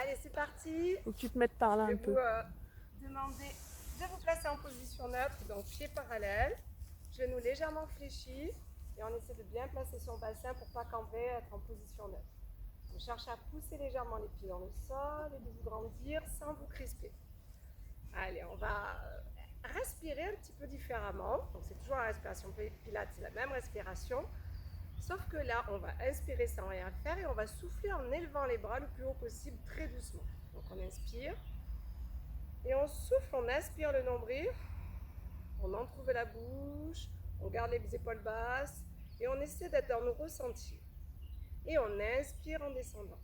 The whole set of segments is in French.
Allez, c'est parti. Faut que tu te mettes par là Je un vais peu. vous demander de vous placer en position neutre, donc pieds parallèles, genoux légèrement fléchis, et on essaie de bien placer son bassin pour pas camper, être en position neutre. On cherche à pousser légèrement les pieds dans le sol et de vous grandir sans vous crisper. Allez, on va respirer un petit peu différemment. Donc c'est toujours la respiration pilates, c'est la même respiration. Sauf que là, on va inspirer sans rien faire et on va souffler en élevant les bras le plus haut possible, très doucement. Donc on inspire et on souffle, on inspire le nombril, on entrouvre la bouche, on garde les épaules basses et on essaie d'être dans nos ressentis. Et on inspire en descendant.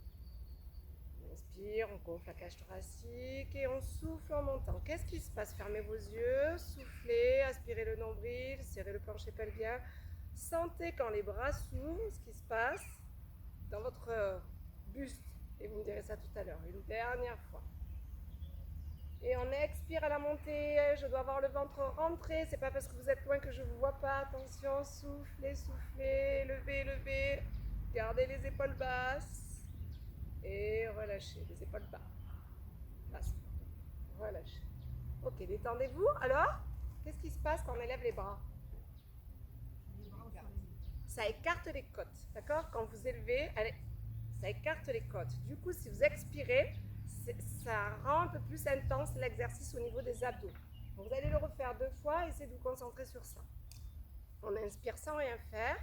On inspire, on gonfle la cage thoracique et on souffle en montant. Qu'est-ce qui se passe? Fermez vos yeux, soufflez, aspirez le nombril, serrez le plancher pelvien. Sentez quand les bras s'ouvrent, ce qui se passe dans votre buste. Et vous me direz ça tout à l'heure. Une dernière fois. Et on expire à la montée. Je dois avoir le ventre rentré. C'est pas parce que vous êtes loin que je vous vois pas. Attention, soufflez, soufflez, levez, levez. Gardez les épaules basses. Et relâchez les épaules basses. Relâchez. Ok, détendez-vous. Alors, qu'est-ce qui se passe quand on élève les bras? Ça écarte les côtes, d'accord? Quand vous élevez, ça écarte les côtes. Du coup, si vous expirez, ça rend un peu plus intense l'exercice au niveau des abdos. Donc, vous allez le refaire 2 fois, essayez de vous concentrer sur ça. On inspire sans rien faire.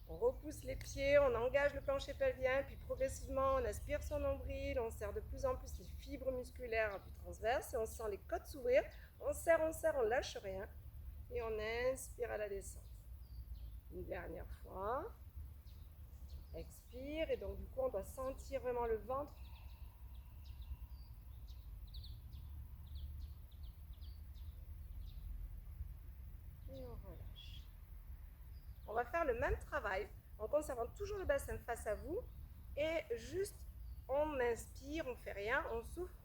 On repousse les pieds, on engage le plancher pelvien, puis progressivement, on aspire son nombril, on serre de plus en plus les fibres musculaires du transverse, et on sent les côtes s'ouvrir. On serre, on lâche rien, et on inspire à la descente. Une dernière fois. Expire, et donc du coup, on doit sentir vraiment le ventre. Et on relâche. On va faire le même travail en conservant toujours le bassin face à vous, et juste on inspire, on fait rien, on souffle.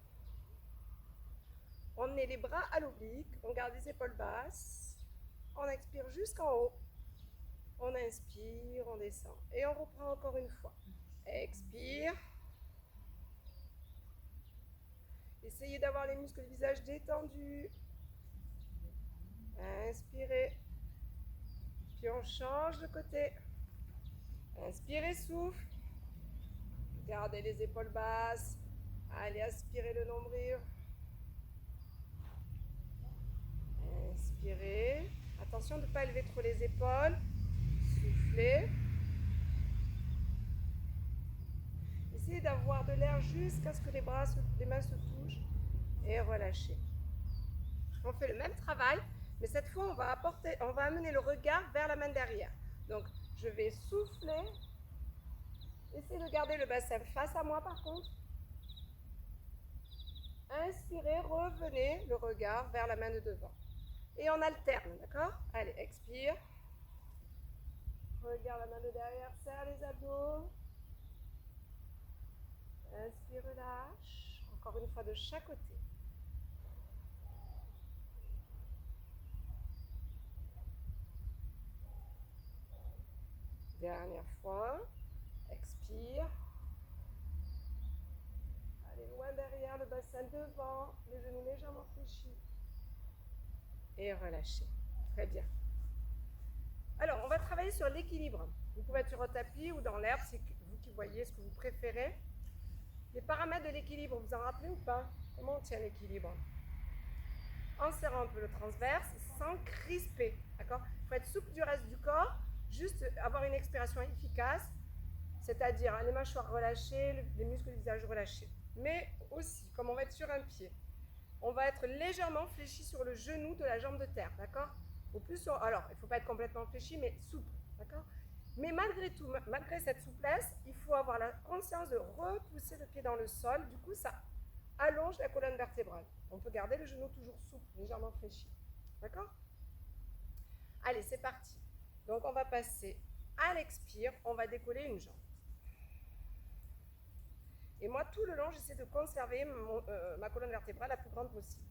On met les bras à l'oblique, on garde les épaules basses, on expire jusqu'en haut, on inspire, on descend et on reprend encore une fois. Expire. Essayez d'avoir les muscles du visage détendus. Inspirez. Puis on change de côté. Inspirez, souffle. Gardez les épaules basses. Allez, aspirez le nombril. Inspirez. Attention de ne pas élever trop les épaules. Soufflez. Essayez d'avoir de l'air jusqu'à ce que les mains se touchent et relâchez. On fait le même travail, mais cette fois on va amener le regard vers la main derrière. Donc je vais souffler. Essayez de garder le bassin face à moi par contre. Inspirez, revenez le regard vers la main de devant. Et on alterne, d'accord? Allez, expire. Regarde la main de derrière, serre les abdos. Inspire, relâche. Encore une fois de chaque côté. Dernière fois. Expire. Allez loin derrière, le bassin devant, les genoux légèrement fléchis. Et relâchez. Très bien. Alors, on va travailler sur l'équilibre. Vous pouvez être sur un tapis ou dans l'herbe, c'est vous qui voyez ce que vous préférez. Les paramètres de l'équilibre, vous en rappelez ou pas? Comment on tient l'équilibre? En serrant un peu le transverse, sans crisper. D'accord? Il faut être souple du reste du corps, juste avoir une expiration efficace, c'est-à-dire les mâchoires relâchées, les muscles du visage relâchés. Mais aussi, comme on va être sur un pied, on va être légèrement fléchi sur le genou de la jambe de terre, d'accord? Au plus sur, alors, il ne faut pas être complètement fléchi, mais souple, d'accord? Mais malgré tout, malgré cette souplesse, il faut avoir la conscience de repousser le pied dans le sol. Du coup, ça allonge la colonne vertébrale. On peut garder le genou toujours souple, légèrement fléchi, d'accord? Allez, c'est parti. Donc, on va passer à l'expire, on va décoller une jambe. Et moi, tout le long, j'essaie de conserver ma colonne vertébrale la plus grande possible.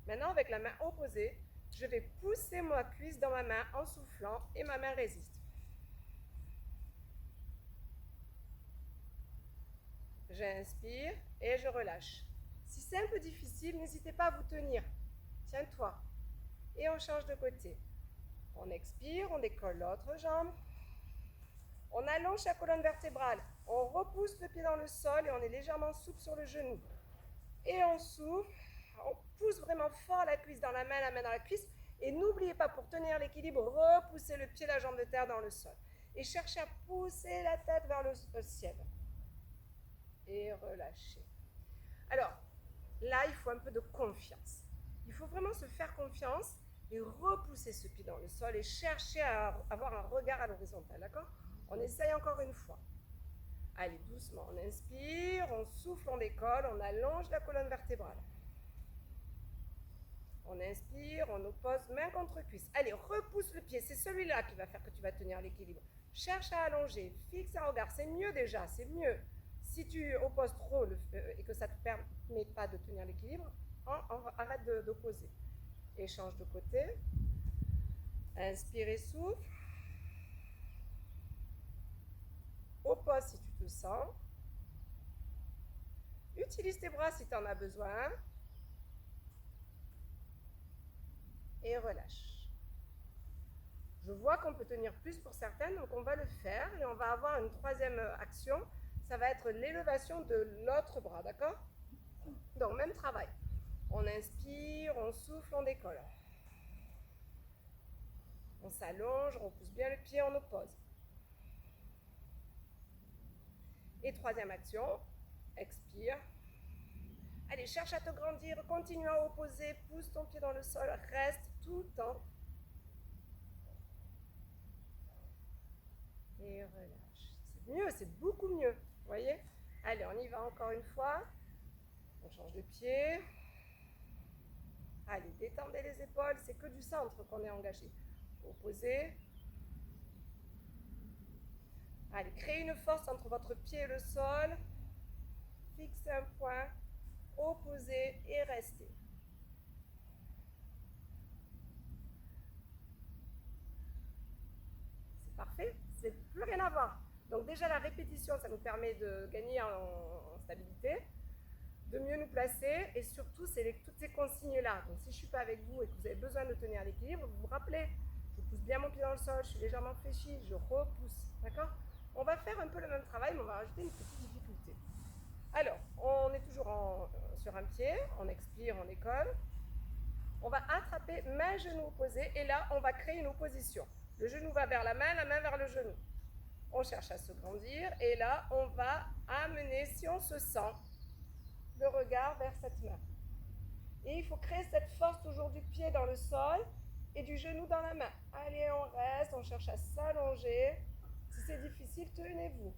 Maintenant, avec la main opposée, je vais pousser ma cuisse dans ma main en soufflant et ma main résiste. J'inspire et je relâche. Si c'est un peu difficile, n'hésitez pas à vous tenir. Tiens-toi. Et on change de côté. On expire, on décolle l'autre jambe. On allonge la colonne vertébrale. On repousse le pied dans le sol et on est légèrement souple sur le genou. Et on souffle. On pousse vraiment fort la cuisse dans la main dans la cuisse. Et n'oubliez pas, pour tenir l'équilibre, repoussez le pied, la jambe de terre dans le sol. Et cherchez à pousser la tête vers le ciel. Et relâchez. Alors, là, il faut un peu de confiance. Il faut vraiment se faire confiance et repousser ce pied dans le sol et chercher à avoir un regard à l'horizontale, d'accord? On essaye encore une fois. Allez, doucement, on inspire, on souffle, on décolle, on allonge la colonne vertébrale. On inspire, on oppose main contre cuisse. Allez, repousse le pied, c'est celui-là qui va faire que tu vas tenir l'équilibre. Cherche à allonger, fixe un regard, c'est mieux déjà, c'est mieux. Si tu opposes trop et que ça ne te permet pas de tenir l'équilibre, arrête d'opposer. Et change de côté. Inspire et souffle. Oppose si tu te sens. Utilise tes bras si tu en as besoin. Et relâche. Je vois qu'on peut tenir plus pour certaines, donc on va le faire et on va avoir une troisième action. Ça va être l'élévation de l'autre bras, d'accord? Donc, même travail. On inspire, on souffle, on décolle. On s'allonge, on pousse bien le pied, on oppose. Et troisième action, expire. Allez, cherche à te grandir, continue à opposer, pousse ton pied dans le sol, reste tout le temps. Et relâche. C'est mieux, c'est beaucoup mieux. Vous voyez? Allez, on y va encore une fois. On change de pied. Allez, détendez les épaules, c'est que du centre qu'on est engagé. Opposez. Allez, créez une force entre votre pied et le sol. Fixez un point. Opposez et restez. C'est parfait, c'est plus rien à voir. Donc déjà la répétition, ça nous permet de gagner en stabilité, de mieux nous placer et surtout c'est toutes ces consignes-là. Donc si je ne suis pas avec vous et que vous avez besoin de tenir l'équilibre, vous vous rappelez, je pousse bien mon pied dans le sol, je suis légèrement fléchie, je repousse, d'accord? On va faire un peu le même travail, mais on va rajouter une petite difficulté. Alors, on est toujours sur un pied, on expire, on décolle. On va attraper main, genou opposé et là, on va créer une opposition. Le genou va vers la main vers le genou. On cherche à se grandir et là, on va amener, si on se sent, le regard vers cette main. Et il faut créer cette force toujours du pied dans le sol et du genou dans la main. Allez, on reste, on cherche à s'allonger. Si c'est difficile, tenez-vous.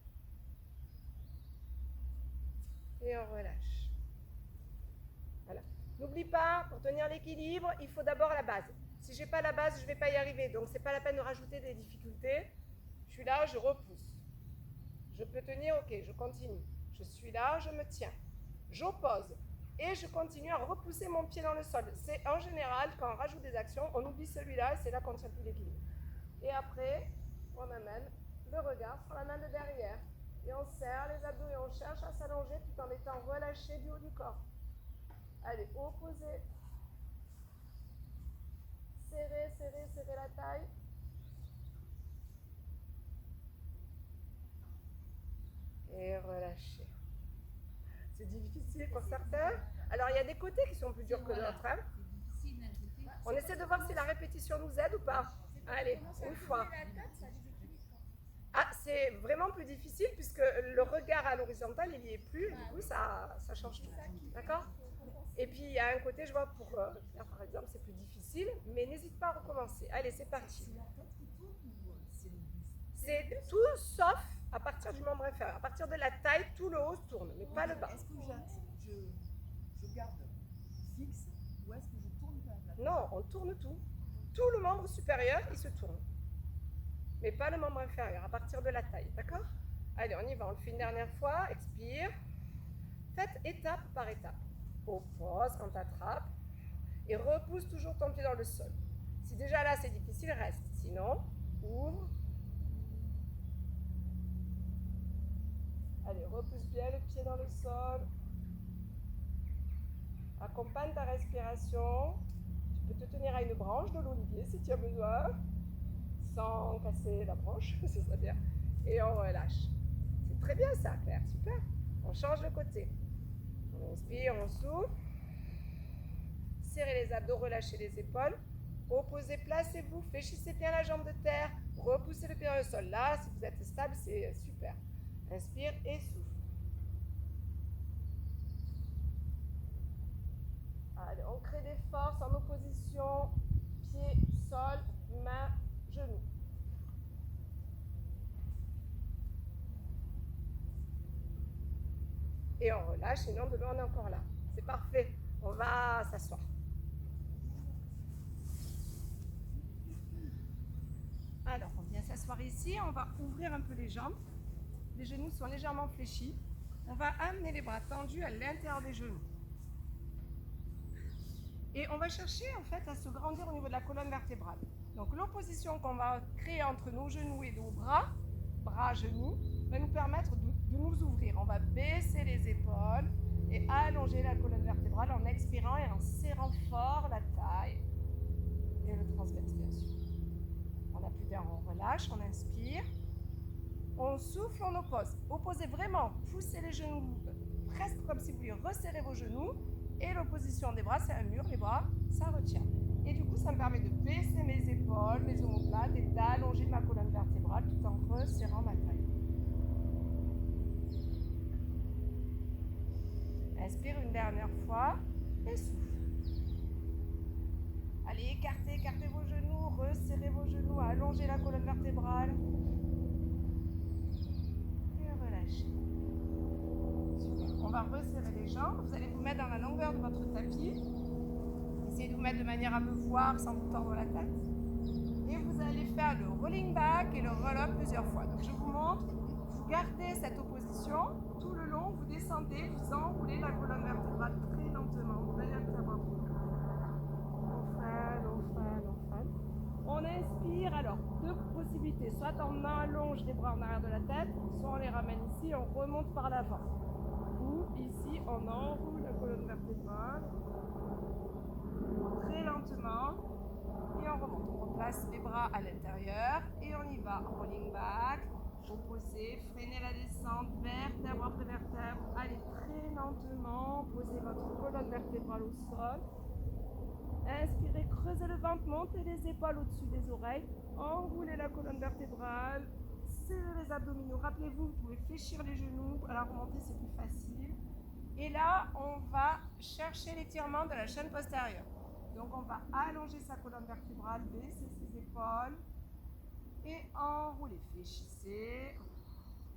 Et on relâche. Voilà. N'oublie pas, pour tenir l'équilibre, il faut d'abord la base. Si je n'ai pas la base, je ne vais pas y arriver. Donc, ce n'est pas la peine de rajouter des difficultés. Je suis là, je repousse. Je peux tenir, ok, je continue. Je suis là, je me tiens. J'oppose. Et je continue à repousser mon pied dans le sol. C'est en général, quand on rajoute des actions, on oublie celui-là et c'est là qu'on tient plus l'équilibre. Et après, on amène le regard sur la main de derrière. Et on serre les abdos et on cherche à s'allonger tout en étant relâché du haut du corps. Allez, opposez. Serrez, serrez, serrez la taille. Et relâchez. C'est difficile pour certains. Alors, il y a des côtés qui sont plus durs que d'autres. Hein. On essaie de voir si la répétition nous aide ou pas. Allez, une fois. Ah, c'est vraiment plus difficile puisque le regard à l'horizontale, il n'y est plus. Et du coup, ça change tout. D'accord ? Et puis, il y a un côté, je vois, pour là, par exemple, c'est plus difficile, mais n'hésite pas à recommencer. Allez, c'est parti. C'est tout sauf à partir du membre inférieur. À partir de la taille, tout le haut se tourne, mais pas le bas. Est-ce que je garde fixe ou est-ce que je tourne pas la place? Non, on tourne tout. Tout le membre supérieur, il se tourne. Mais pas le membre inférieur, à partir de la taille, d'accord? Allez, on y va, on le fait une dernière fois. Expire. Faites étape par étape. Oppose quand tu attrapes. Et repousse toujours ton pied dans le sol. Si déjà là c'est difficile, reste. Sinon, ouvre. Allez, repousse bien le pied dans le sol. Accompagne ta respiration. Tu peux te tenir à une branche de l'olivier si tu as besoin, sans casser la branche, ce serait bien. Et on relâche. C'est très bien ça, Claire, super. On change de côté. On inspire, on souffle. Serrez les abdos, relâchez les épaules. Opposez, placez-vous, fléchissez bien la jambe de terre. Repoussez le pied dans le sol. Là, si vous êtes stable, c'est super. Inspire et souffle. Allez, on crée des forces en opposition. Pied, sol, main, genou. Et on relâche, et non, demain on est encore là. C'est parfait. On va s'asseoir. Alors, on vient s'asseoir ici. On va ouvrir un peu les jambes. Les genoux sont légèrement fléchis. On va amener les bras tendus à l'intérieur des genoux. Et on va chercher en fait à se grandir au niveau de la colonne vertébrale. Donc l'opposition qu'on va créer entre nos genoux et nos bras, bras-genoux, va nous permettre de nous ouvrir. On va baisser les épaules et allonger la colonne vertébrale en expirant et en serrant fort la taille et le transverse bien sûr. On n'a plus d'air, on relâche, on inspire. On souffle, on oppose. Opposez vraiment, poussez les genoux presque comme si vous vouliez resserrer vos genoux. Et l'opposition des bras, c'est un mur, les bras, ça retient. Et du coup, ça me permet de baisser mes épaules, mes omoplates et d'allonger ma colonne vertébrale tout en resserrant ma taille. Inspire une dernière fois et souffle. Allez, écartez vos genoux, resserrez vos genoux, allongez la colonne vertébrale. Et relâchez. Super. On va resserrer les jambes. Vous allez vous mettre dans la longueur de votre tapis. Essayez de vous mettre de manière à me voir sans vous tordre la tête. Et vous allez faire le rolling back et le roll-up plusieurs fois. Donc je vous montre, vous gardez cette opposition tout le long, vous descendez, vous enroulez la colonne vertébrale très lentement, vertébrale. On freine. On inspire, alors deux possibilités, soit on allonge les bras en arrière de la tête, soit on les ramène ici, on remonte par l'avant. Ou ici, on enroule la colonne vertébrale très lentement et on remonte. On replace les bras à l'intérieur et on y va. Rolling back, opposé, freinez la descente, vertèbre après vertèbre. Allez très lentement, posez votre colonne vertébrale au sol. Inspirez, creusez le ventre, montez les épaules au-dessus des oreilles, enroulez la colonne vertébrale, serrez les abdominaux. Rappelez-vous, vous pouvez fléchir les genoux, à la remontée c'est plus facile. Et là, on va chercher l'étirement de la chaîne postérieure. Donc on va allonger sa colonne vertébrale, baisser ses épaules et enrouler. Fléchissez.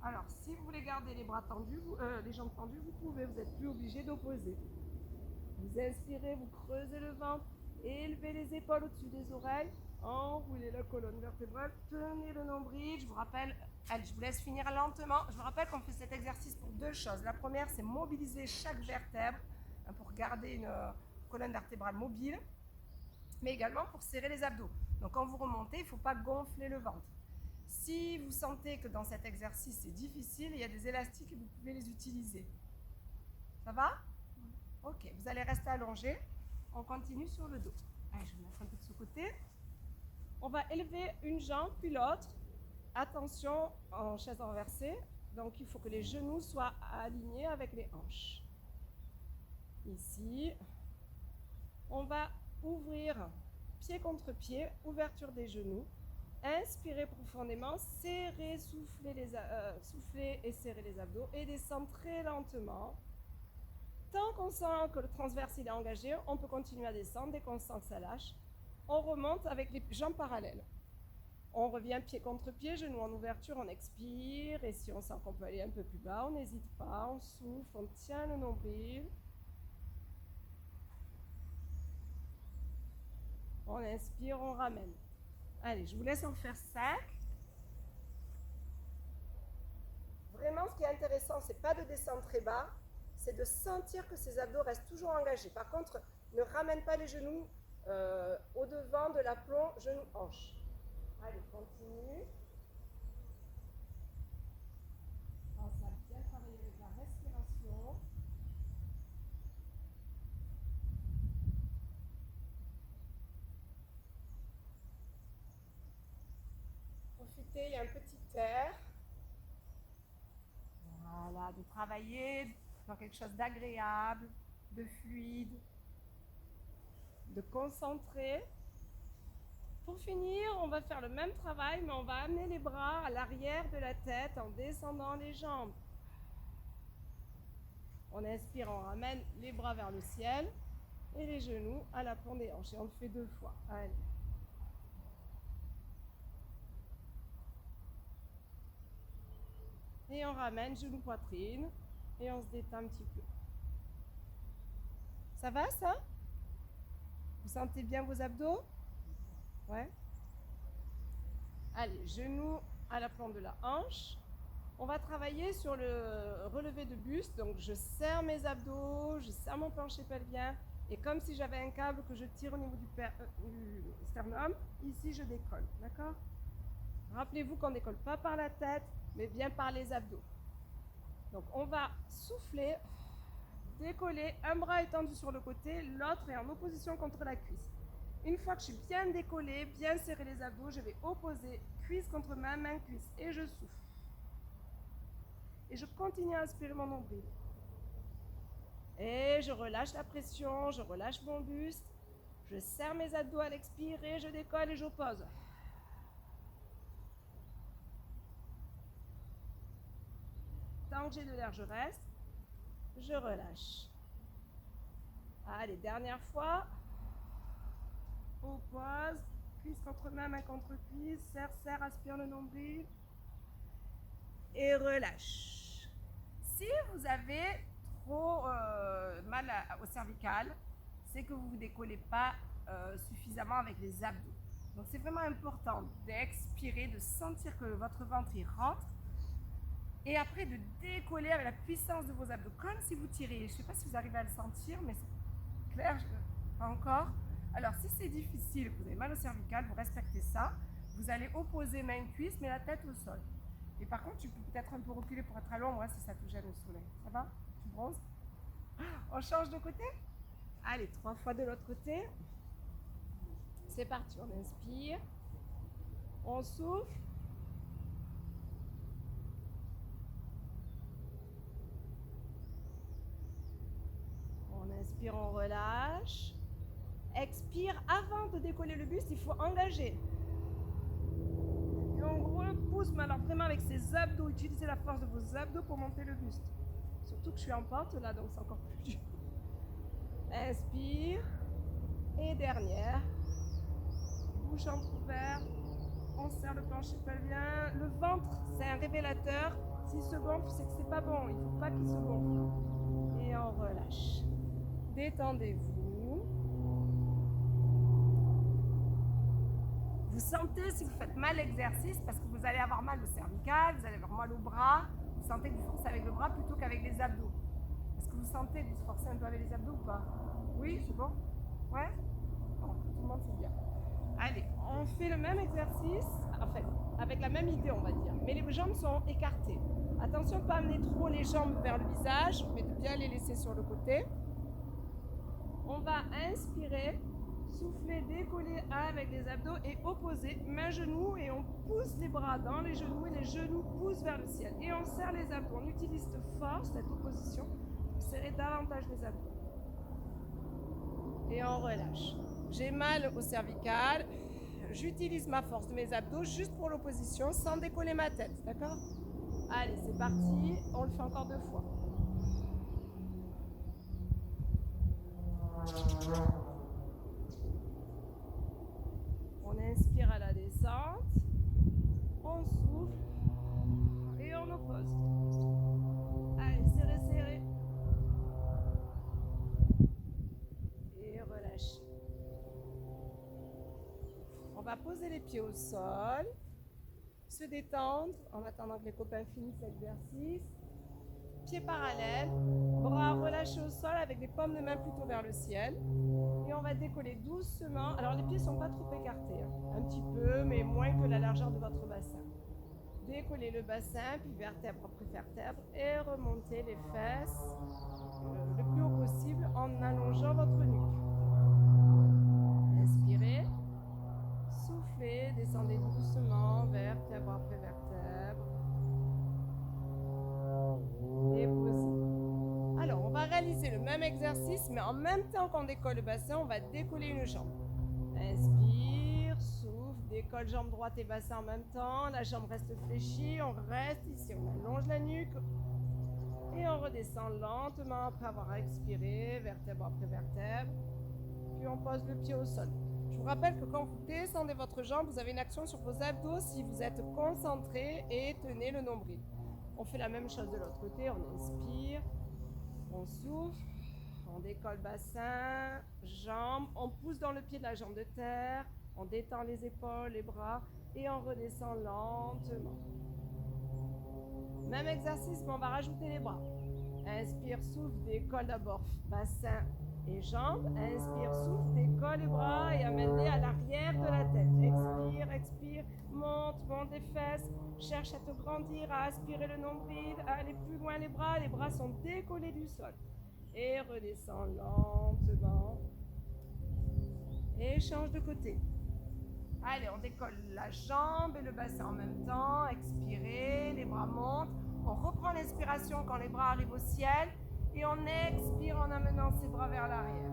Alors, si vous voulez garder les bras tendus, les jambes tendues, vous pouvez, vous n'êtes plus obligé d'opposer. Vous inspirez, vous creusez le ventre, élevez les épaules au-dessus des oreilles, enroulez la colonne vertébrale, tenez le nombril. Je vous rappelle, allez, je vous laisse finir lentement. Je vous rappelle qu'on fait cet exercice pour deux choses. La première, c'est mobiliser chaque vertèbre pour garder une colonne vertébrale mobile, mais également pour serrer les abdos. Donc quand vous remontez, il ne faut pas gonfler le ventre. Si vous sentez que dans cet exercice c'est difficile, il y a des élastiques et vous pouvez les utiliser. Ça va ? Ok, vous allez rester allongé. On continue sur le dos. Allez, je vais mettre un peu de ce côté. On va élever une jambe puis l'autre. Attention en chaise renversée. Donc il faut que les genoux soient alignés avec les hanches. Ici, on va ouvrir pied contre pied, ouverture des genoux. Inspirez profondément, serrez, soufflez et serrez les abdos et descendre très lentement. Tant qu'on sent que le transverse il est engagé, on peut continuer à descendre. Dès qu'on sent que ça lâche, on remonte avec les jambes parallèles. On revient pied contre pied, genoux en ouverture, on expire. Et si on sent qu'on peut aller un peu plus bas, on n'hésite pas, on souffle, on tient le nombril. On inspire, on ramène. Allez, je vous laisse en faire 5. Vraiment, ce qui est intéressant, c'est pas de descendre très bas, c'est de sentir que ces abdos restent toujours engagés. Par contre, ne ramène pas les genoux au-devant de l'aplomb, genou-hanche. Allez, continue. Pense à bien travailler profiter, il y a un petit air. Voilà, de travailler dans quelque chose d'agréable, de fluide, de concentré. Pour finir, on va faire le même travail, mais on va amener les bras à l'arrière de la tête en descendant les jambes. On inspire, on ramène les bras vers le ciel et les genoux à la pointe des hanches. Et on le fait 2 fois. Allez. Et on ramène genou poitrine et on se détend un petit peu. Ça va ça? Vous sentez bien vos abdos? Ouais. Allez, genoux à la plante de la hanche. On va travailler sur le relevé de buste. Donc je serre mes abdos, je serre mon plancher pelvien. Et comme si j'avais un câble que je tire au niveau du sternum, ici je décolle. D'accord? Rappelez-vous qu'on ne décolle pas par la tête, mais bien par les abdos. Donc on va souffler, décoller, un bras étendu sur le côté, l'autre est en opposition contre la cuisse. Une fois que je suis bien décollée, bien serré les abdos, je vais opposer cuisse contre main, main cuisse et je souffle. Et je continue à aspirer mon nombril. Et je relâche la pression, je relâche mon buste, je serre mes abdos à l'expirer, je décolle et j'oppose. Tant que j'ai de l'air, je reste. Je relâche. Allez, dernière fois. Oppose. Cuisse contre main, main contre cuisse. Serre, serre, aspire le nombril. Et relâche. Si vous avez trop mal au cervical, c'est que vous ne vous décollez pas suffisamment avec les abdos. Donc c'est vraiment important d'expirer, de sentir que votre ventre y rentre. Et après de décoller avec la puissance de vos abdos, comme si vous tiriez. Je ne sais pas si vous arrivez à le sentir, mais c'est clair, pas encore. Alors si c'est difficile, que vous avez mal au cervical, vous respectez ça. Vous allez opposer main-cuisse, mais la tête au sol. Et par contre, tu peux peut-être un peu reculer pour être à l'ombre, si ça te gêne au soleil. Ça va? Tu bronzes? On change de côté? Allez, 3 fois de l'autre côté. C'est parti, on inspire. On souffle. On inspire, on relâche. Expire, avant de décoller le buste, il faut engager. Et on repousse, mais alors vraiment avec ses abdos, utilisez la force de vos abdos pour monter le buste. Surtout que je suis en pente là, donc c'est encore plus dur. Inspire. Et dernière. Bouche entrouverte. On serre le plancher pelvien. Le ventre, c'est un révélateur. S'il se gonfle, c'est que c'est pas bon. Il ne faut pas qu'il se gonfle. Et on relâche. Détendez-vous. Vous sentez si vous faites mal l'exercice, parce que vous allez avoir mal au cervical, vous allez avoir mal au bras. Vous sentez que vous forcez avec le bras plutôt qu'avec les abdos. Est-ce que vous sentez que vous forcez un peu avec les abdos ou pas? Oui, c'est bon? Ouais? Bon, tout le monde c'est bien. Allez, on fait le même exercice, enfin, avec la même idée on va dire, mais les jambes sont écartées. Attention de ne pas amener trop les jambes vers le visage, mais de bien les laisser sur le côté. On va inspirer, souffler, décoller avec les abdos et opposer main-genou et on pousse les bras dans les genoux et les genoux poussent vers le ciel. Et on serre les abdos, on utilise de force cette opposition pour serrer davantage les abdos. Et on relâche. J'ai mal au cervical, j'utilise ma force de mes abdos juste pour l'opposition sans décoller ma tête, d'accord? Allez, c'est parti, on le fait encore 2 fois. On inspire à la descente, on souffle et on oppose. Allez, serrez, serrez. Et relâchez. On va poser les pieds au sol, se détendre en attendant que les copains finissent l'exercice. Pieds parallèles, bras relâchés au sol avec les paumes de main plutôt vers le ciel. Et on va décoller doucement. Alors les pieds ne sont pas trop écartés, un petit peu, mais moins que la largeur de votre bassin. Décollez le bassin, puis vertèbre après vertèbre, et remontez les fesses le plus haut possible en allongeant votre nuque. Inspirez, soufflez, descendez doucement, vertèbre après réaliser le même exercice, mais en même temps qu'on décolle le bassin, on va décoller une jambe. Inspire, souffle, décolle jambe droite et bassin en même temps. La jambe reste fléchie, on reste ici, on allonge la nuque. Et on redescend lentement après avoir expiré, vertèbre après vertèbre. Puis on pose le pied au sol. Je vous rappelle que quand vous descendez votre jambe, vous avez une action sur vos abdos si vous êtes concentré et tenez le nombril. On fait la même chose de l'autre côté, on inspire, on souffle, on décolle bassin, jambes, on pousse dans le pied de la jambe de terre, on détend les épaules, les bras et on redescend lentement. Même exercice, mais on va rajouter les bras. Inspire, souffle, décolle d'abord bassin et jambes. Inspire, souffle, décolle les bras et amène-les à l'arrière de la tête. Expire, expire, monte les fesses. Cherche à te grandir, à aspirer le nombril, à aller plus loin les bras sont décollés du sol. Et redescends lentement. Et change de côté. Allez, on décolle la jambe et le bassin en même temps. Expirez, les bras montent. On reprend l'inspiration quand les bras arrivent au ciel. Et on expire en amenant ses bras vers l'arrière.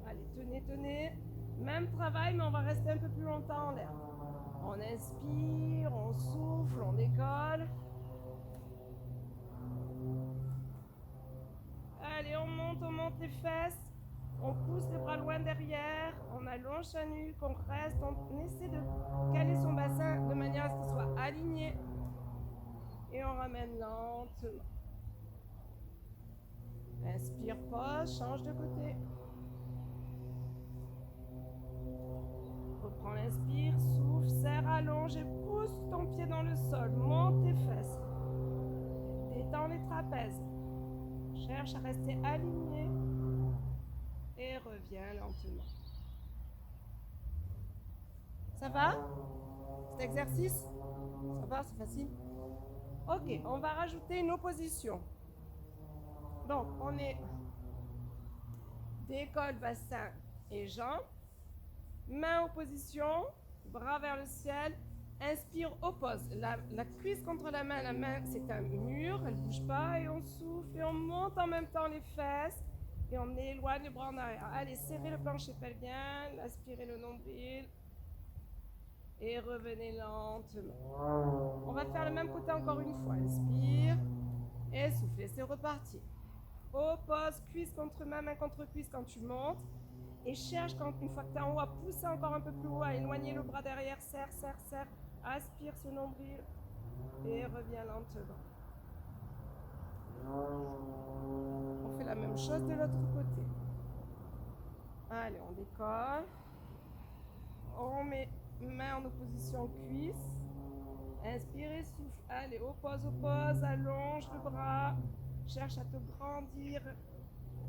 Allez, tenez, tenez. Même travail, mais on va rester un peu plus longtemps en l'air. On inspire, on souffle, on décolle. Allez, on monte les fesses, on pousse les bras loin derrière, on allonge la nuque, on reste, on essaie de caler son bassin de manière à ce qu'il soit aligné. Et on ramène lentement. Inspire, pause, change de côté. Reprends l'inspire, souffle, serre, allonge et pousse ton pied dans le sol, monte tes fesses. Détends les trapèzes. Cherche à rester aligné et reviens lentement. Ça va? Cet exercice? Ça va? C'est facile? Ok, on va rajouter une opposition. Donc, on est décolle, bassin et jambes. Main en position, bras vers le ciel. Inspire, oppose. La cuisse contre la main c'est un mur, elle ne bouge pas et on souffle et on monte en même temps les fesses et on éloigne les bras en arrière. Allez, serrez le plancher pelvien, aspirez le nombril et revenez lentement. On va faire le même côté encore une fois. Inspire et soufflez, c'est reparti. Oppose, cuisse contre main contre cuisse quand tu montes. Et cherche, une fois que tu es en haut, à pousser encore un peu plus haut, à éloigner le bras derrière, serre, serre, serre. Aspire ce nombril et reviens lentement. On fait la même chose de l'autre côté. Allez, on décolle. On met main en opposition cuisse. Inspire et souffle. Allez, oppose, oppose, allonge le bras. Cherche à te grandir.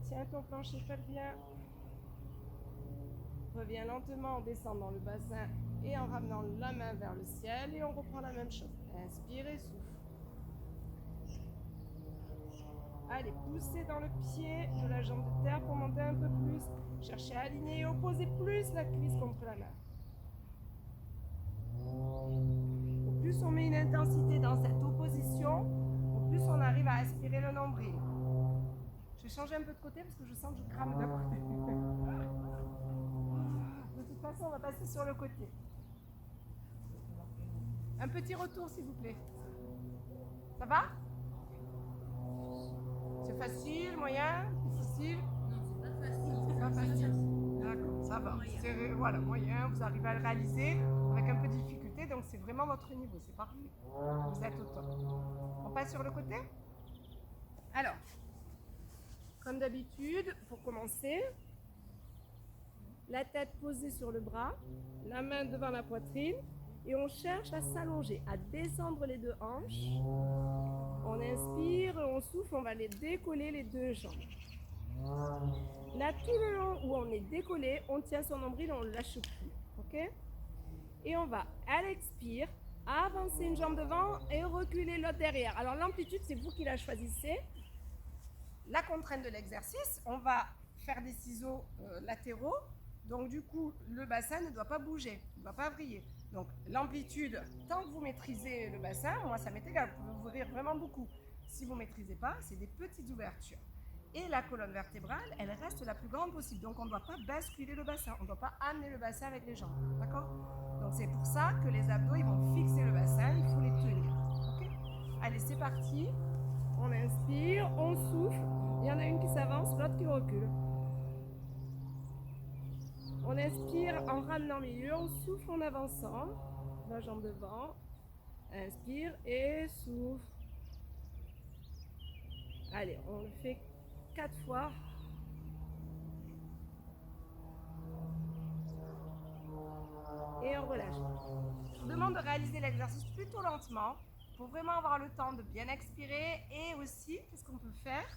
Tiens ton plancher pelvien. Reviens lentement en descendant le bassin et en ramenant la main vers le ciel et on reprend la même chose. Inspire et souffle. Allez, poussez dans le pied de la jambe de terre pour monter un peu plus. Cherchez à aligner et opposer plus la cuisse contre la main. Au plus on met une intensité dans cette opposition, au plus on arrive à aspirer le nombril. Je vais changer un peu de côté parce que je sens que je crame d'un côté. De toute façon, on va passer sur le côté. Un petit retour, s'il vous plaît. Ça va? C'est facile, moyen, difficile? Non, c'est pas facile. C'est pas facile. D'accord, ça va. C'est, voilà, moyen, vous arrivez à le réaliser avec un peu de difficulté, donc c'est vraiment votre niveau, c'est parfait. Vous êtes au top. On passe sur le côté? Alors, comme d'habitude, pour commencer, la tête posée sur le bras, la main devant la poitrine et on cherche à s'allonger, à descendre les deux hanches. On inspire, on souffle, on va les décoller les deux jambes. Là, tout le long où on est décollé, on tient son nombril, on ne lâche plus. Ok? Et on va, à l'expire, avancer une jambe devant et reculer l'autre derrière. Alors l'amplitude, c'est vous qui la choisissez. La contrainte de l'exercice, on va faire des ciseaux latéraux. Donc du coup, le bassin ne doit pas bouger, ne doit pas vriller. Donc l'amplitude, tant que vous maîtrisez le bassin, moi ça m'est égal, vous pouvez ouvrir vraiment beaucoup. Si vous ne maîtrisez pas, c'est des petites ouvertures. Et la colonne vertébrale, elle reste la plus grande possible. Donc on ne doit pas basculer le bassin, on ne doit pas amener le bassin avec les jambes. D'accord? Donc c'est pour ça que les abdos, ils vont fixer le bassin, il faut les tenir. Okay? Allez, c'est parti. On inspire, on souffle. Il y en a une qui s'avance, l'autre qui recule. On inspire en ramenant milieu, on souffle en avançant. La jambe devant. Inspire et souffle. Allez, on le fait 4 fois. Et on relâche. Je vous demande de réaliser l'exercice plutôt lentement pour vraiment avoir le temps de bien expirer. Et aussi, qu'est-ce qu'on peut faire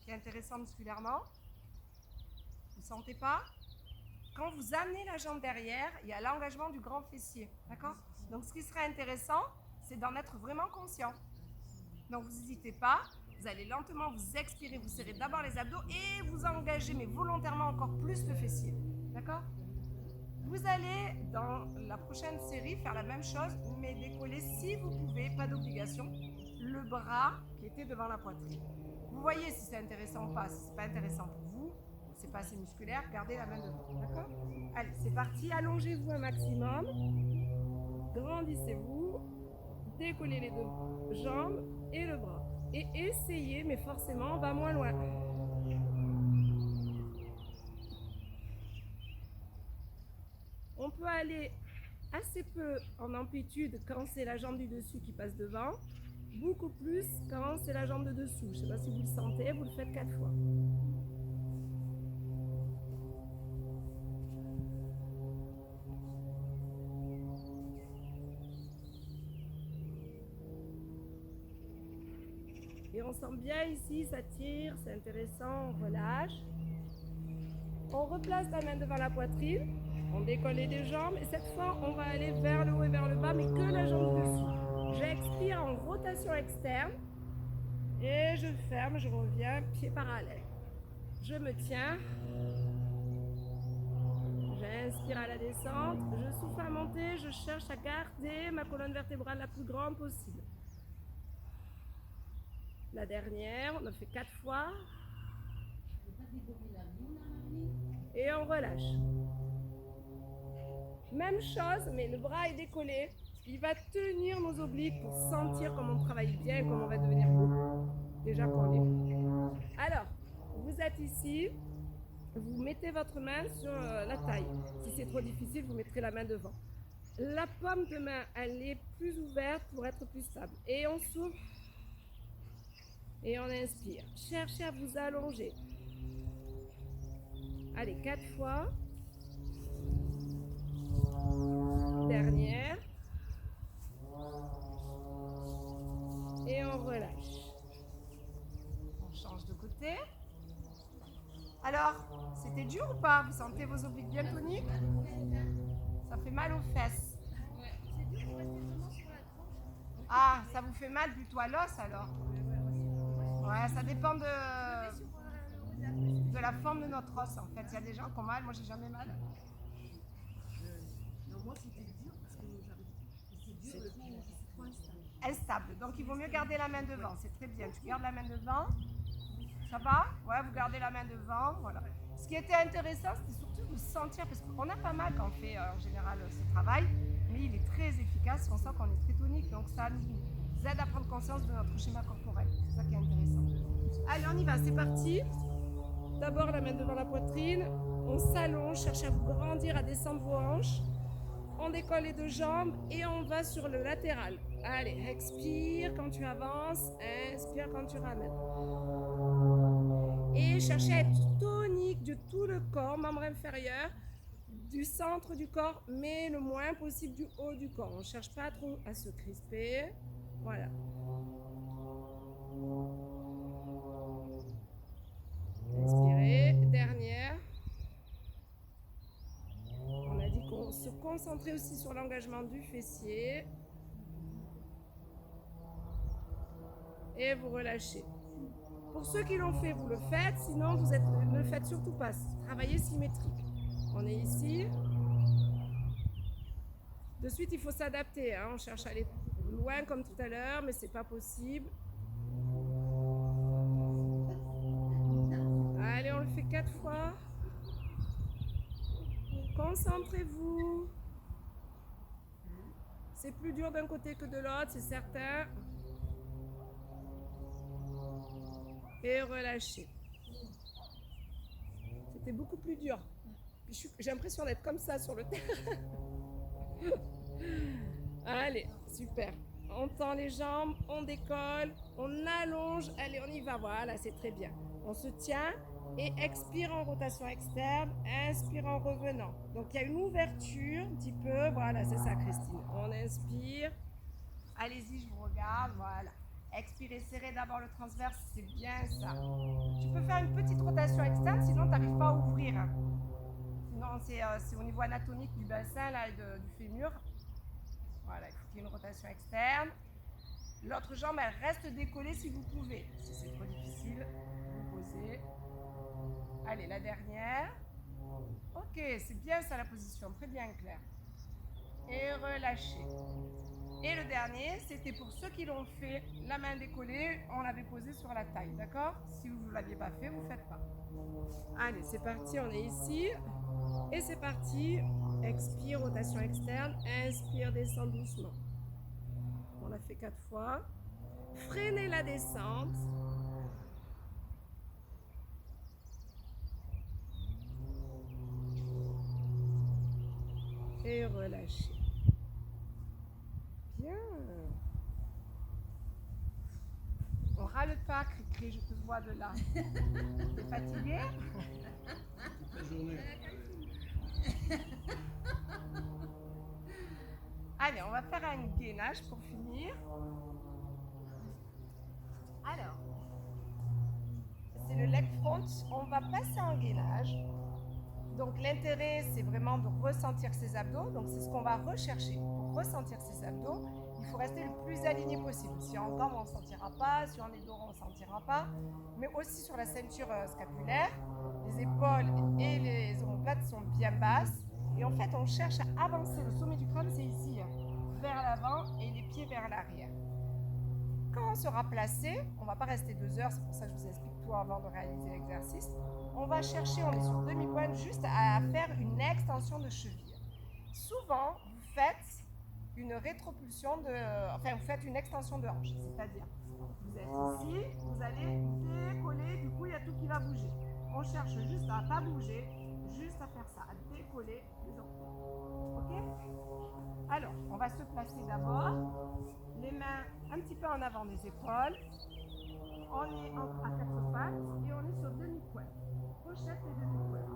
qui est intéressant musculairement? Vous ne sentez pas? Quand vous amenez la jambe derrière, il y a l'engagement du grand fessier. D'accord? Donc ce qui serait intéressant, c'est d'en être vraiment conscient. Donc vous n'hésitez pas. Vous allez lentement vous expirer, vous serrez d'abord les abdos et vous engagez, mais volontairement encore plus le fessier. D'accord? Vous allez, dans la prochaine série, faire la même chose, mais décoller, si vous pouvez, pas d'obligation, le bras qui était devant la poitrine. Vous voyez si c'est intéressant ou pas. Si ce n'est pas intéressant pour vous, c'est pas assez musculaire, gardez la main devant. D'accord? Allez, c'est parti. Allongez-vous un maximum. Grandissez-vous. Décollez les deux jambes et le bras. Et essayez, mais forcément, on va moins loin. On peut aller assez peu en amplitude quand c'est la jambe du dessus qui passe devant, beaucoup plus quand c'est la jambe de dessous. Je ne sais pas si vous le sentez, vous le faites 4 fois. Et on sent bien ici, ça tire, c'est intéressant, on relâche. On replace la main devant la poitrine, on décolle les deux jambes et cette fois on va aller vers le haut et vers le bas mais que la jambe du dessous. J'expire en rotation externe et je ferme, je reviens, pied parallèle. Je me tiens, j'inspire à la descente, je souffle à monter, je cherche à garder ma colonne vertébrale la plus grande possible. La dernière, on a fait 4 fois. Et on relâche. Même chose, mais le bras est décollé. Il va tenir nos obliques pour sentir comme on travaille bien et comme on va devenir beau. Déjà qu'on est. Alors, vous êtes ici. Vous mettez votre main sur la taille. Si c'est trop difficile, vous mettrez la main devant. La paume de main, elle est plus ouverte pour être plus stable. Et on souffle. Et on inspire. Cherchez à vous allonger. Allez, 4 fois. Dernière. Et on relâche. On change de côté. Alors, c'était dur ou pas? Vous sentez vos obliques bien toniques? Ça fait mal aux fesses. Ah, ça vous fait mal plutôt à l'os alors? Ouais, ça dépend de la forme de notre os en fait. Il y a des gens qui ont mal, moi j'ai jamais mal. Non, moi c'était dur parce que c'est dur, c'est trop instable. Instable, donc il vaut mieux garder la main devant, c'est très bien. Tu gardes la main devant, ça va? Ouais, vous gardez la main devant, voilà. Ce qui était intéressant, c'était surtout de sentir, parce qu'on a pas mal quand on fait en général ce travail, mais il est très efficace, on sent qu'on est très tonique, donc ça nous aide à prendre conscience de notre schéma corporel. C'est ça qui est intéressant. Allez, on y va, c'est parti. D'abord la main devant la poitrine, on s'allonge, cherche à vous grandir, à descendre vos hanches. On décolle les deux jambes et on va sur le latéral. Allez, expire quand tu avances, inspire quand tu ramènes. Et cherchez à être tonique de tout le corps, membre inférieur, du centre du corps, mais le moins possible du haut du corps. On ne cherche pas trop à se crisper. Voilà. Inspirez, dernière. On a dit qu'on se concentrait aussi sur l'engagement du fessier. Et vous relâchez. Pour ceux qui l'ont fait, vous le faites. Sinon, ne le faites surtout pas. Travaillez symétrique. On est ici. De suite, il faut s'adapter. Hein. On cherche à aller loin comme tout à l'heure, mais c'est pas possible. Allez, on le fait 4 fois. Concentrez-vous. C'est plus dur d'un côté que de l'autre, c'est certain. Et relâchez. C'était beaucoup plus dur. J'ai l'impression d'être comme ça sur le terrain. Allez, super. On tend les jambes, on décolle, on allonge. Allez, on y va. Voilà, c'est très bien. On se tient et expire en rotation externe, inspire en revenant. Donc, il y a une ouverture un petit peu. Voilà, c'est ça, Christine. On inspire. Allez-y, je vous regarde. Voilà. Expirez, serrez d'abord le transverse, c'est bien ça. Tu peux faire une petite rotation externe, sinon tu n'arrives pas à ouvrir. Sinon, c'est au niveau anatomique du bassin là, du fémur. Voilà, il faut qu'il y ait une rotation externe. L'autre jambe, elle reste décollée si vous pouvez. Si c'est trop difficile, vous posez. Allez, la dernière. Ok, c'est bien ça la position, très bien Claire. Et relâchez. Et le dernier, c'était pour ceux qui l'ont fait, la main décollée, on l'avait posée sur la taille, d'accord? Si vous ne l'aviez pas fait, vous ne faites pas. Allez, c'est parti, on est ici. Et c'est parti. Expire, rotation externe. Inspire, descend doucement. On l'a fait 4 fois. Freinez la descente. Et relâchez. Bien. On râle pas, Cricri, je te vois de là. T'es fatigué? Allez, on va faire un gainage pour finir. Alors, c'est le leg front. On va passer en gainage. Donc l'intérêt, c'est vraiment de ressentir ses abdos. Donc c'est ce qu'on va rechercher. Pour ressentir ses abdos, il faut rester le plus aligné possible. Si on gambe, on ne sentira pas. Si on est dos, on ne sentira pas. Mais aussi sur la ceinture scapulaire, les épaules et les omoplates sont bien basses. Et en fait, on cherche à avancer. Le sommet du crâne, c'est ici, vers l'avant et les pieds vers l'arrière. Quand on sera placé, on ne va pas rester 2 heures, c'est pour ça que je vous explique tout avant de réaliser l'exercice. On va chercher, on est sur demi-pointe, juste à faire une extension de cheville. Souvent, vous faites une rétropulsion vous faites une extension de hanche, c'est-à-dire, vous êtes ici, vous allez décoller, du coup, il y a tout qui va bouger. On cherche juste à ne pas bouger, juste à faire ça, à décoller les orteils. Ok? Alors, on va se placer d'abord, les mains un petit peu en avant des épaules. On est à 4 pattes et on est sur demi-pointe. Pochette et demi-pointe.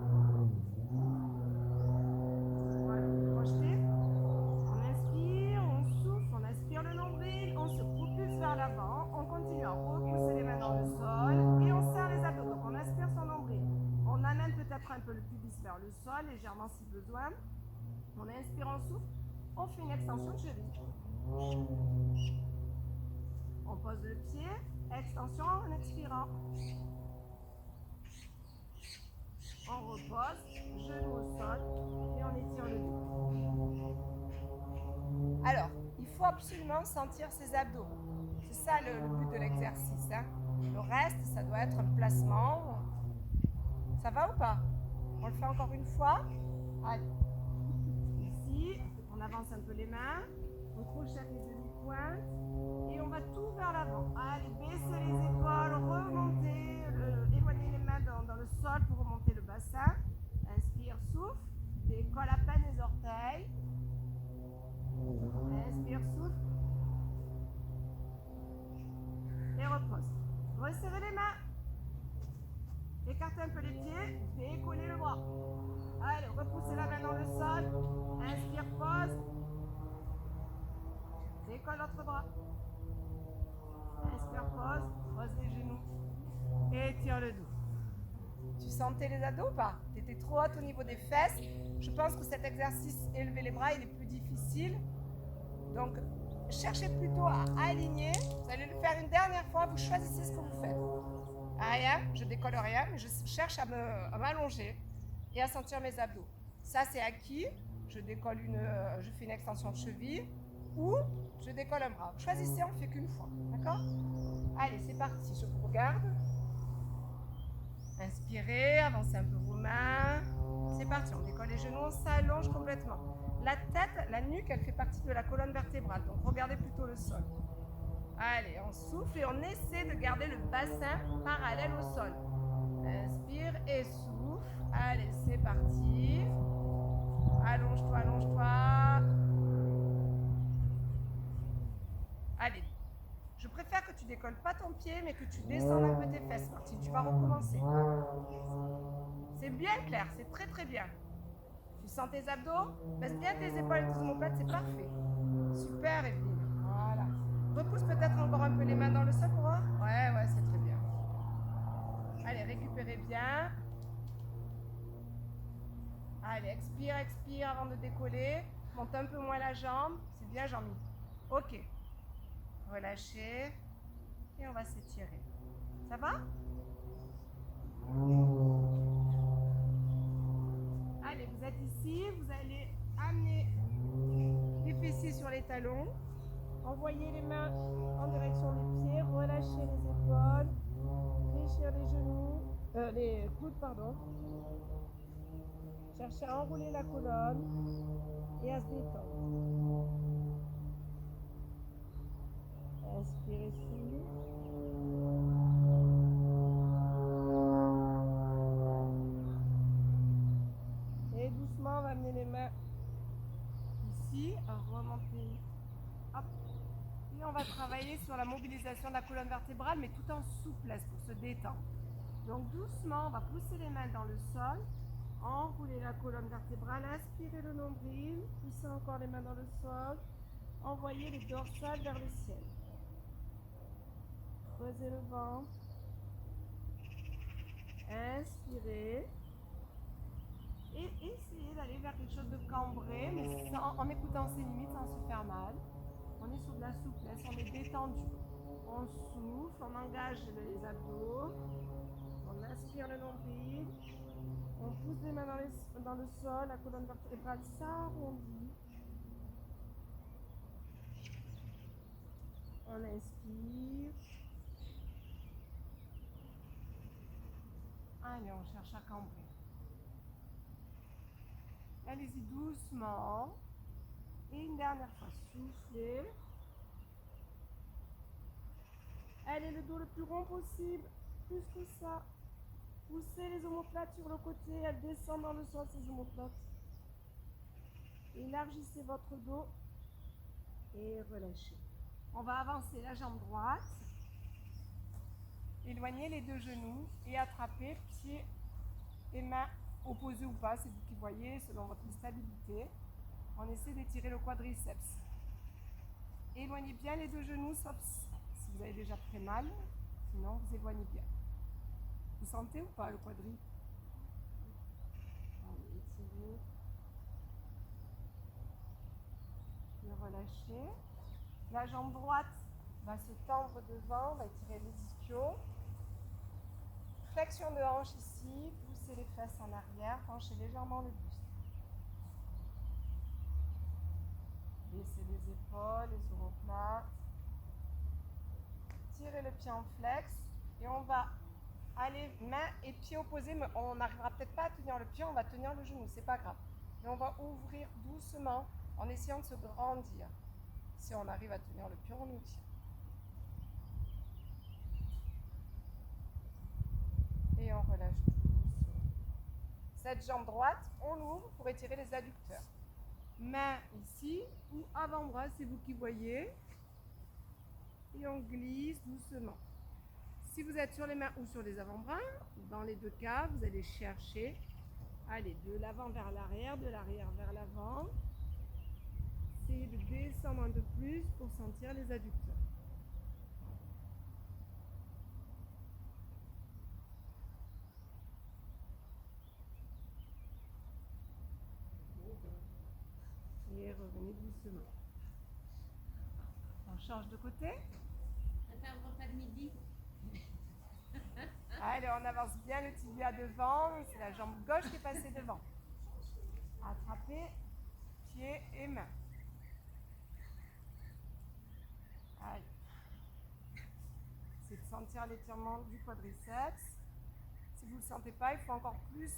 Voilà, projetez. On inspire le nombril, on se propulse vers l'avant, on continue à repousser les mains dans le sol et on serre les abdos. Donc on inspire son nombril. On amène peut-être un peu le pubis vers le sol, légèrement si besoin. On inspire, on souffle, on fait une extension de cheville. On pose le pied, extension en expirant. On repose, genou au sol et on étire le dos. Alors, il faut absolument sentir ses abdos. C'est ça le but de l'exercice. Hein. Le reste, ça doit être un placement. Ça va ou pas? On le fait encore une fois. Allez. Ici, on avance un peu les mains. On crochette les demi-pointes. Et on va tout vers l'avant. Allez, baissez les épaules, remontez, éloignez les mains dans le sol pour remonter le bassin. Inspire, souffle, décolle à peine les orteils. Inspire, souffle. Et repose. Resserrez les mains. Écartez un peu les pieds, décollez le bras. Allez, repoussez la main dans le sol. Inspire, pose. Décolle l'autre bras. Inspire, pose les genoux et tire le dos. Tu sentais les abdos ou pas? Tu étais trop haute au niveau des fesses. Je pense que cet exercice, élever les bras, il est plus difficile. Donc, cherchez plutôt à aligner. Vous allez le faire une dernière fois, vous choisissez ce que vous faites. Rien, je décolle rien, mais je cherche à m'allonger et à sentir mes abdos. Ça, c'est acquis. je décolle je fais une extension de cheville ou je décolle un bras. Choisissez, on ne fait qu'une fois, d'accord? Allez, c'est parti, je vous regarde. Inspirez, avancez un peu vos mains. C'est parti, on décolle les genoux, on s'allonge complètement. La tête, la nuque, elle fait partie de la colonne vertébrale, donc regardez plutôt le sol. Allez, on souffle et on essaie de garder le bassin parallèle au sol. Inspire et souffle. Allez, c'est parti. Allonge-toi, allonge-toi. Allez, je préfère que tu décolles pas ton pied, mais que tu descendes un peu tes fesses, Martine. Tu vas recommencer. C'est bien clair, c'est très très bien. Tu sens tes abdos? Baisse bien tes épaules et tes omoplates, c'est parfait. Super, Evelyne. Voilà. Repousse peut-être encore un peu les mains dans le sol pour voir? Ouais, c'est très bien. Allez, récupérez bien. Allez, expire, expire avant de décoller. Monte un peu moins la jambe. C'est bien, Jean-Mi. Ok. Relâchez. Et on va s'étirer. Ça va? Allez, vous êtes ici. Vous allez amener les fessiers sur les talons. Envoyez les mains en direction des pieds. Relâchez les épaules. Fléchir les genoux. Les coudes, pardon. Cherchez à enrouler la colonne et à se détendre. Inspirez ici. Et doucement, on va amener les mains ici, à remonter. Hop. Et on va travailler sur la mobilisation de la colonne vertébrale, mais tout en souplesse pour se détendre. Donc doucement, on va pousser les mains dans le sol. Enroulez la colonne vertébrale, inspirez le nombril, poussez encore les mains dans le sol, envoyez les dorsales vers le ciel. Creusez le ventre, inspirez et essayez d'aller vers quelque chose de cambré, mais en écoutant ses limites sans se faire mal. On est sur de la souplesse, on est détendu. On souffle, on engage les abdos, on inspire le nombril. On pousse les mains dans le sol, la colonne vertébrale s'arrondit. On inspire. Allez, on cherche à cambrer. Allez-y doucement. Et une dernière fois, soufflez. Allez, le dos le plus rond possible. Plus que ça. Poussez les omoplates sur le côté, elles descendent dans le sol, ces omoplates. Élargissez votre dos et relâchez. On va avancer la jambe droite. Éloignez les deux genoux et attrapez pieds et mains opposés ou pas, c'est vous qui voyez selon votre stabilité. On essaie d'étirer le quadriceps. Éloignez bien les deux genoux, sauf si vous avez déjà très mal, sinon vous éloignez bien. Vous sentez ou pas le quadri? Allez, étirez. Et relâchez. La jambe droite va se tendre devant, on va étirer les ischios. Flexion de hanche ici, poussez les fesses en arrière, penchez légèrement le buste. Baissez les épaules, les omoplates. Tirez le pied en flex et on va aller main et pied opposés, mais on n'arrivera peut-être pas à tenir le pied, on va tenir le genou, c'est pas grave. Mais on va ouvrir doucement en essayant de se grandir. Si on arrive à tenir le pied, on nous tire. Et on relâche doucement. Cette jambe droite, on l'ouvre pour étirer les adducteurs. Main ici ou avant-bras, c'est vous qui voyez. Et on glisse doucement. Si vous êtes sur les mains ou sur les avant-bras, dans les deux cas, vous allez chercher, allez, de l'avant vers l'arrière, de l'arrière vers l'avant. Essayez de descendre un peu plus pour sentir les adducteurs. Et revenez doucement. On change de côté. C'est un repas de midi. Allez, on avance bien le tibia devant. C'est la jambe gauche qui est passée devant. Attrapez pieds et mains. Allez. C'est de sentir l'étirement du quadriceps. Si vous ne le sentez pas, il faut encore plus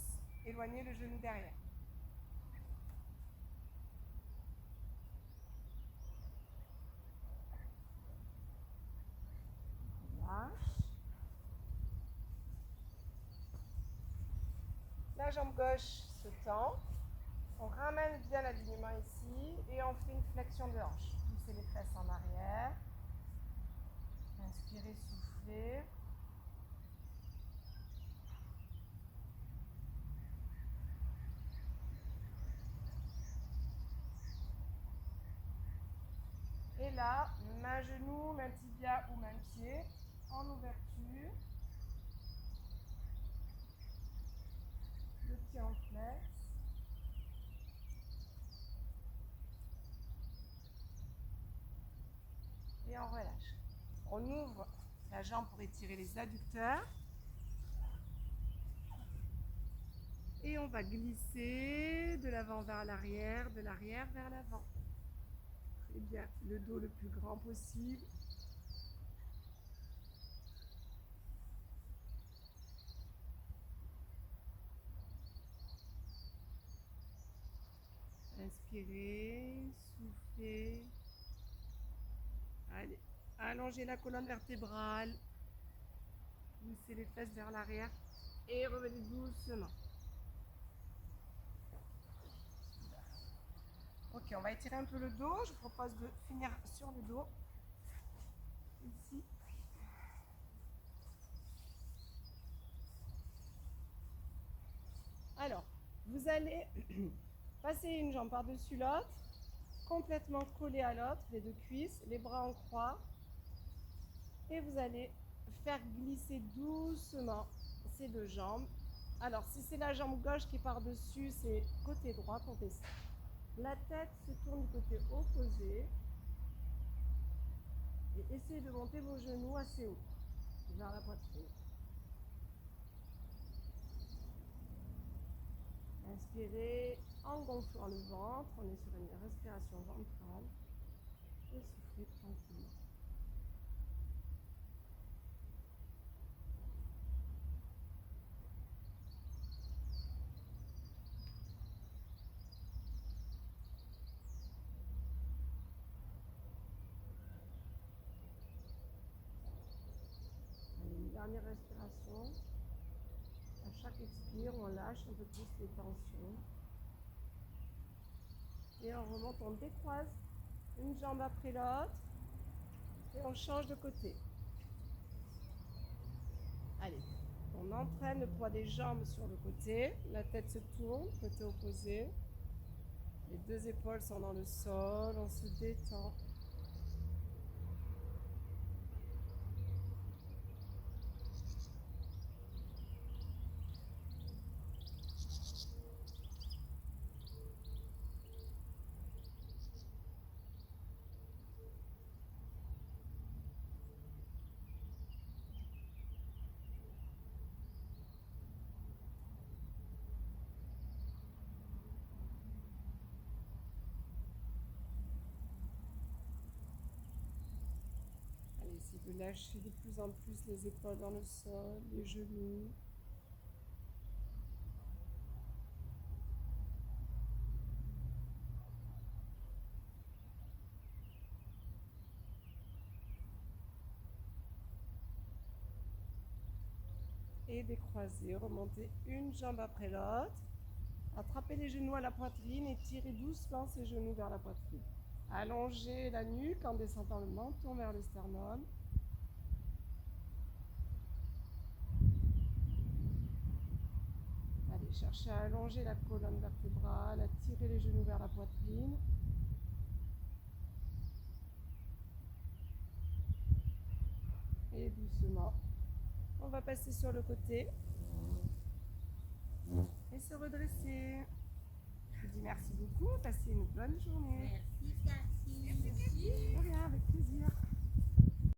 éloigner le genou derrière. Lâche. La jambe gauche se tend. On ramène bien l'alignement ici et on fait une flexion de hanche. Poussez les fesses en arrière. Inspirez, soufflez. Et là, main genou, main tibia ou main pied en ouverture. Le pied en flex. Et on relâche. On ouvre la jambe pour étirer les adducteurs. Et on va glisser de l'avant vers l'arrière, de l'arrière vers l'avant. Très bien, le dos le plus grand possible. Inspirez, soufflez. Allez, allongez la colonne vertébrale. Poussez les fesses vers l'arrière et revenez doucement. Ok, on va étirer un peu le dos. Je vous propose de finir sur le dos. Ici. Alors, vous allez passer une jambe par-dessus l'autre, complètement collée à l'autre, les deux cuisses, les bras en croix. Et vous allez faire glisser doucement ces deux jambes. Alors, si c'est la jambe gauche qui est par-dessus, c'est côté droit qu'on fait ça. La tête se tourne du côté opposé. Et essayez de monter vos genoux assez haut, vers la poitrine. Inspirez en gonflant le ventre, on est sur une respiration ventrale. Et soufflez tranquillement. Une dernière respiration. À chaque expire, on lâche un peu plus les tensions. Et on remonte, on décroise une jambe après l'autre. Et on change de côté. Allez, on entraîne le poids des jambes sur le côté. La tête se tourne, côté opposé. Les deux épaules sont dans le sol, on se détend. Essayez de lâcher de plus en plus les épaules dans le sol, les genoux. Et décroiser, remonter une jambe après l'autre. Attrapez les genoux à la poitrine et tirez doucement ces genoux vers la poitrine. Allongez la nuque en descendant le menton vers le sternum. Allez, cherchez à allonger la colonne vertébrale, à tirer les genoux vers la poitrine. Et doucement, on va passer sur le côté et se redresser. Je vous dis merci beaucoup, passez une bonne journée. Merci, Cathy. De rien, avec plaisir.